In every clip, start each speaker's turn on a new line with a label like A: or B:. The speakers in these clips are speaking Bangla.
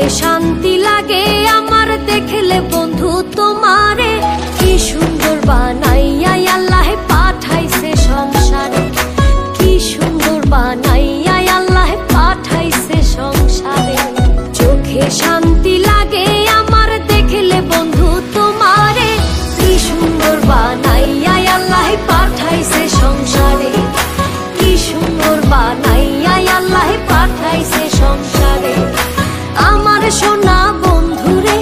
A: চোখে শান্তি লাগে আমার দেখলে বন্ধু তোমারে। কি সুন্দর বানাইয়া আল্লাহ পাঠাইছে সংসারে, কি সুন্দর বানাইয়া আল্লাহ পাঠাইছে সংসারে। চোখে শান্তি লাগে আমার দেখলে বন্ধু তোমারে, কি সুন্দর বানাইয়া আল্লাহ পাঠাইছে সংসারে, কি সুন্দর বানাইয়া আল্লাহ পাঠাইছে সংসারে। আমার সোনা বন্ধুরে,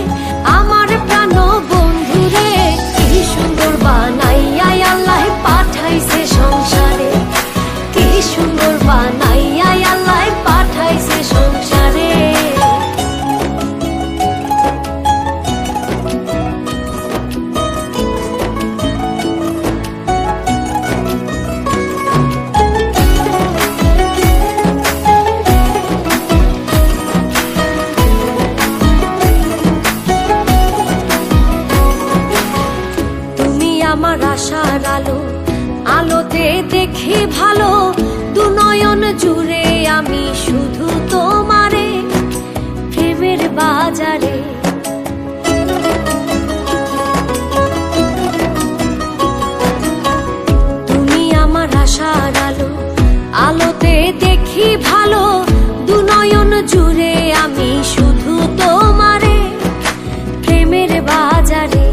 A: আমার প্রাণ বন্ধুরে, কি সুন্দর বানাইয়া আল্লাহ পাঠাইছে সংসারে, কি সুন্দর বানাইয়া আল্লাহ পাঠাইছে সংসারে। আমার আশার আলো, আলোতে দেখি ভালো, দুনয়ন জুড়ে আমি শুধু তোমারে। প্রেমের বাজারে তুমি আমার আশার আলো, আলোতে দেখি ভালো, দুনয়ন জুড়ে আমি শুধু তোমারে। প্রেমের বাজারে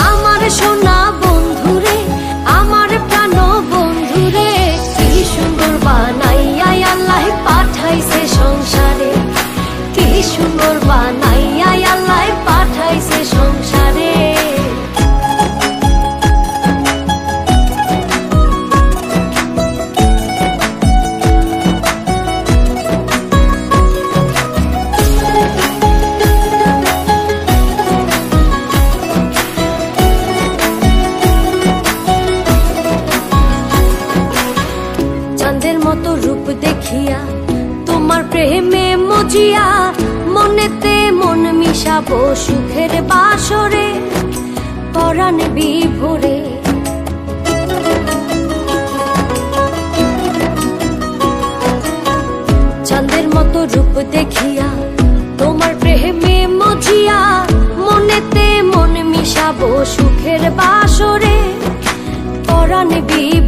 A: আমার সোনা বন্ধুরে, আমার প্রাণ বন্ধুরে, কি সুন্দর বানাইয়া আল্লাহ পাঠাইছে সংসারে, কি সুন্দর বানাইয়া আল্লাহ পাঠাইছে সংসারে। চাঁদের মতো রূপ দেখিয়া তোমার প্রেমে মজিয়া, মনেতে মন মিশাবো সুখের বাসরে, পরাণ বিভোরে। চাঁদের মতো রূপ দেখিয়া তোমার প্রেমে মজিয়া, মনেতে মন মিশাবো সুখের বাসরে, পরাণ বিভোরে।